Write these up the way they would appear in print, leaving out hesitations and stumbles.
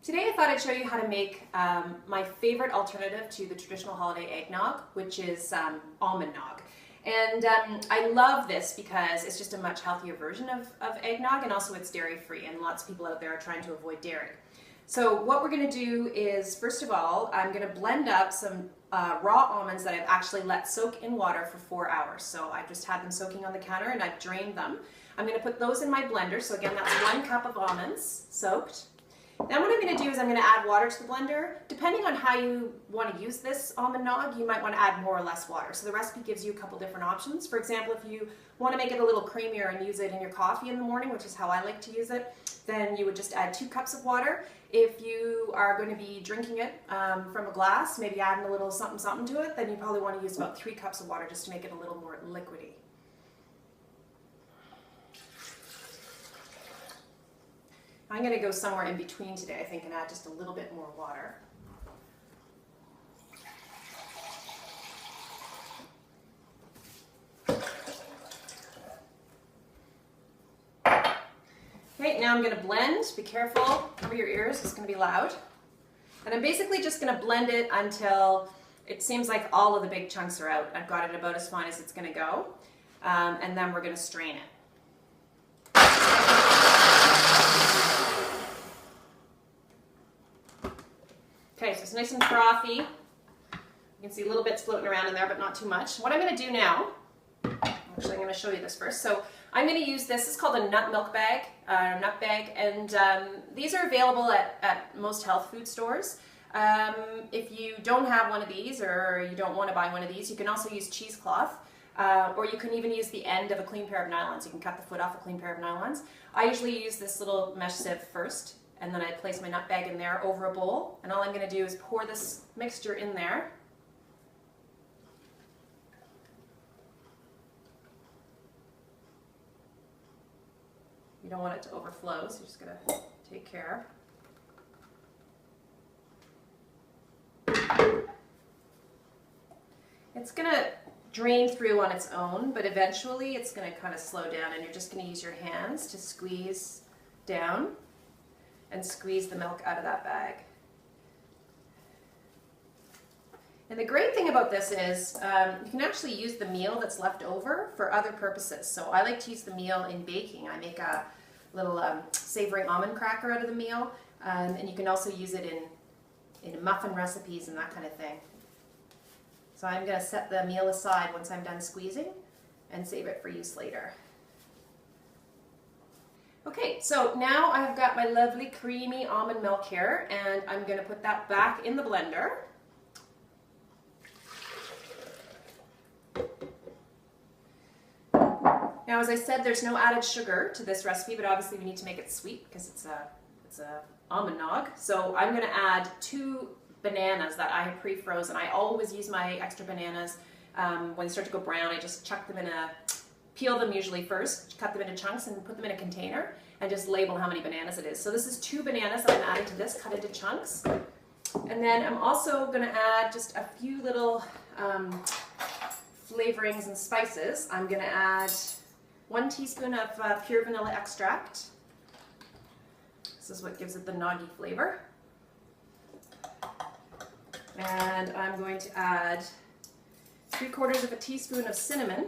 Today I thought I'd show you how to make my favorite alternative to the traditional holiday eggnog, which is almond nog. And I love this because it's just a much healthier version of eggnog, and also it's dairy free, and lots of people out there are trying to avoid dairy. So what we're going to do is, first of all, I'm going to blend up some raw almonds that I've actually let soak in water for 4 hours. So I've just had them soaking on the counter and I've drained them. I'm going to put those in my blender. So again, that's 1 cup of almonds soaked. Then what I'm going to do is I'm going to add water to the blender. Depending on how you want to use this almond nog, you might want to add more or less water. So the recipe gives you a couple different options. For example, if you want to make it a little creamier and use it in your coffee in the morning, which is how I like to use it, then you would just add 2 cups of water. If you are going to be drinking it from a glass, maybe adding a little something to it, then you probably want to use about 3 cups of water just to make it a little more liquidy. I'm going to go somewhere in between today, I think, and add just a little bit more water. Okay, now I'm going to blend. Be careful, cover your ears, it's going to be loud. And I'm basically just going to blend it until it seems like all of the big chunks are out. I've got it about as fine as it's going to go. And then we're going to strain it. Okay, so it's nice and frothy. You can see little bits floating around in there, but not too much. What I'm going to do now, actually I'm going to show you this first. So I'm going to use this, it's called a nut milk bag, nut bag, and these are available at most health food stores. If you don't have one of these, or you don't want to buy one of these, you can also use cheesecloth, or you can even use the end of a clean pair of nylons. You can cut the foot off a clean pair of nylons. I usually use this little mesh sieve first, and then I place my nut bag in there over a bowl, and all I'm going to do is pour this mixture in there. You don't want it to overflow, so you're just going to take care. It's going to drain through on its own, but eventually it's going to kind of slow down, and you're just going to use your hands to squeeze down and squeeze the milk out of that bag. And the great thing about this is you can actually use the meal that's left over for other purposes. So I like to use the meal in baking. I make a little savory almond cracker out of the meal, and you can also use it in muffin recipes and that kind of thing. So I'm going to set the meal aside once I'm done squeezing and save it for use later. Okay, so now I've got my lovely creamy almond milk here, and I'm going to put that back in the blender. Now, as I said, there's no added sugar to this recipe, but obviously we need to make it sweet because it's a almond nog. So I'm going to add 2 bananas that I have pre-frozen. I always use my extra bananas when they start to go brown. I just chuck them in peel them usually first, cut them into chunks, and put them in a container, and just label how many bananas it is. So this is 2 bananas that I'm adding to this, cut into chunks. And then I'm also going to add just a few little flavorings and spices. I'm going to add 1 teaspoon of pure vanilla extract. This is what gives it the noggy flavor. And I'm going to add 3/4 of a teaspoon of cinnamon.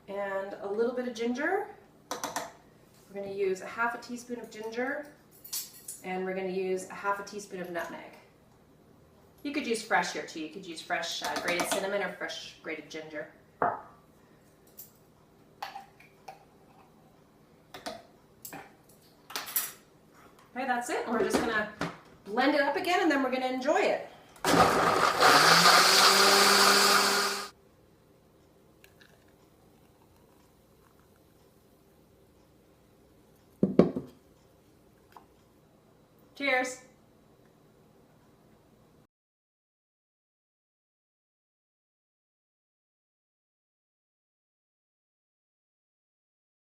And a little bit of ginger. We're going to use a 1/2 teaspoon of ginger, and we're going to use a 1/2 teaspoon of nutmeg. You could use fresh here too. You could use fresh grated cinnamon or fresh grated ginger. Okay, that's it. We're just going to blend it up again, and then we're going to enjoy it. Cheers!